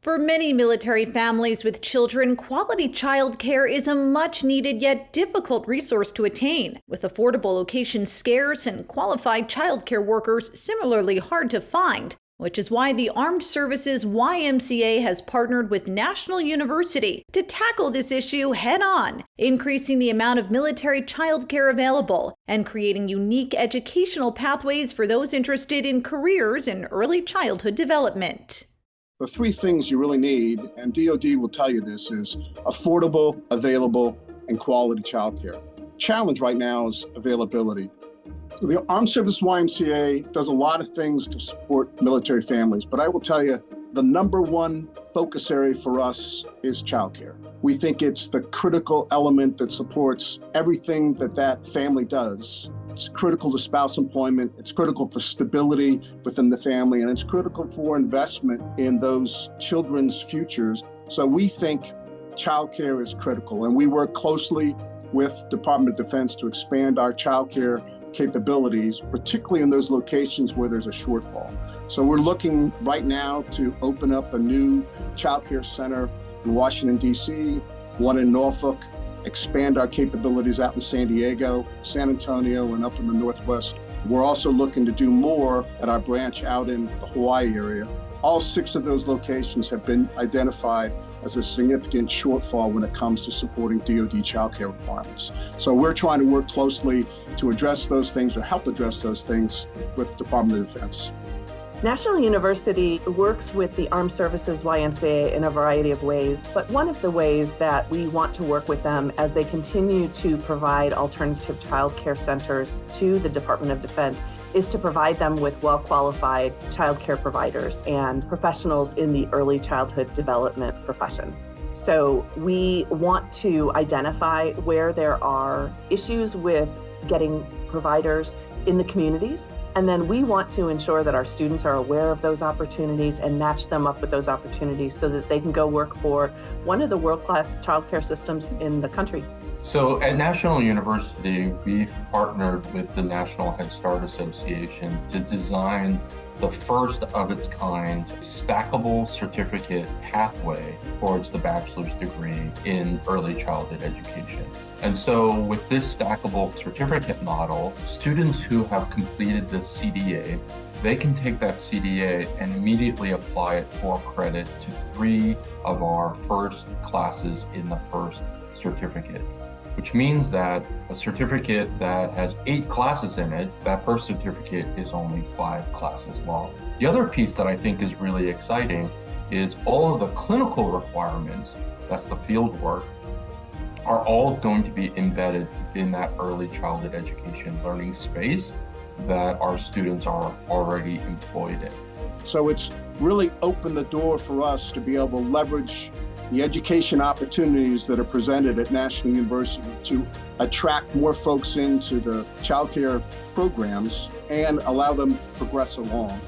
For many military families with children, quality childcare is a much-needed yet difficult resource to attain, with affordable locations scarce and qualified childcare workers similarly hard to find, which is why the Armed Services YMCA has partnered with National University to tackle this issue head-on, increasing the amount of military childcare available and creating unique educational pathways for those interested in careers in early childhood development. The three things you really need, and DoD will tell you this, is affordable, available, and quality childcare. Challenge right now is availability. The Armed Services YMCA does a lot of things to support military families, but I will tell you, the number one focus area for us is childcare. We think it's the critical element that supports everything that family does. It's critical to spouse employment, it's critical for stability within the family, and it's critical for investment in those children's futures. So we think childcare is critical, and we work closely with Department of Defense to expand our childcare capabilities, particularly in those locations where there's a shortfall. So we're looking right now to open up a new childcare center in Washington, D.C., one in Norfolk, expand our capabilities out in San Diego, San Antonio, and up in the Northwest. We're also looking to do more at our branch out in the Hawaii area. All 6 of those locations have been identified as a significant shortfall when it comes to supporting DoD childcare requirements. So we're trying to work closely to address those things or help address those things with the Department of Defense. National University works with the Armed Services YMCA in a variety of ways, but one of the ways that we want to work with them as they continue to provide alternative child care centers to the Department of Defense is to provide them with well-qualified child care providers and professionals in the early childhood development profession. So we want to identify where there are issues with getting providers in the communities. And then we want to ensure that our students are aware of those opportunities and match them up with those opportunities so that they can go work for one of the world-class childcare systems in the country. So at National University, we've partnered with the National Head Start Association to design the first of its kind stackable certificate pathway towards the bachelor's degree in early childhood education. And so with this stackable certificate model, students who have completed the CDA, they can take that CDA and immediately apply it for credit to 3 of our first classes in the first certificate, which means that a certificate that has 8 classes in it, that first certificate is only 5 classes long. The other piece that I think is really exciting is all of the clinical requirements, that's the field work, are all going to be embedded in that early childhood education learning space that our students are already employed in. So it's really opened the door for us to be able to leverage the education opportunities that are presented at National University to attract more folks into the childcare programs and allow them to progress along.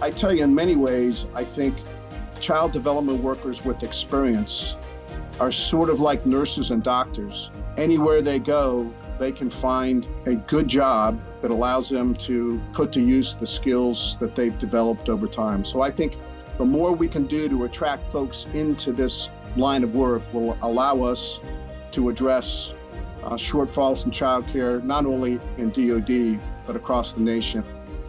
I tell you, in many ways, I think child development workers with experience are sort of like nurses and doctors. Anywhere they go, they can find a good job that allows them to put to use the skills that they've developed over time. So I think the more we can do to attract folks into this line of work will allow us to address shortfalls in childcare, not only in DoD, but across the nation.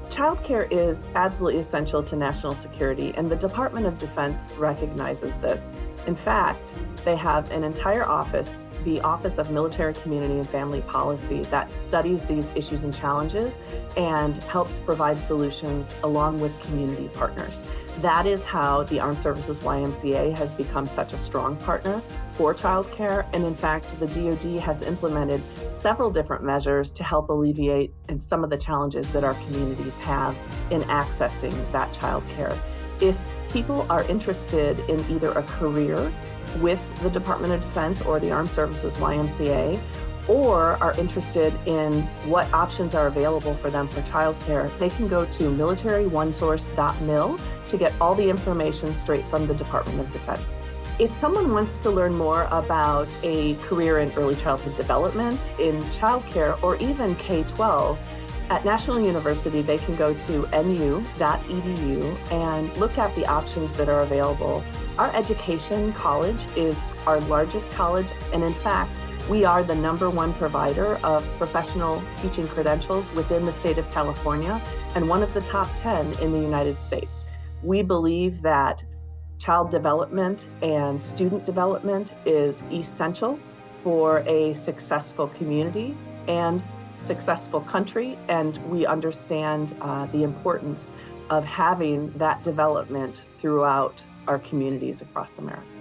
Childcare is absolutely essential to national security, and the Department of Defense recognizes this. In fact, they have an entire office, the Office of Military, Community, and Family Policy, that studies these issues and challenges and helps provide solutions along with community partners. That is how the Armed Services YMCA has become such a strong partner for childcare. And in fact, the DoD has implemented several different measures to help alleviate some of the challenges that our communities have in accessing that childcare. If people are interested in either a career with the Department of Defense or the Armed Services YMCA, or are interested in what options are available for them for childcare, they can go to militaryonesource.mil to get all the information straight from the Department of Defense. If someone wants to learn more about a career in early childhood development, in childcare, or even K-12, at National University, they can go to nu.edu and look at the options that are available Our education college is our largest college, and in fact, we are the #1 provider of professional teaching credentials within the state of California and one of the top 10 in the United States. We believe that child development and student development is essential for a successful community and successful country, and we understand the importance of having that development throughout our communities across America.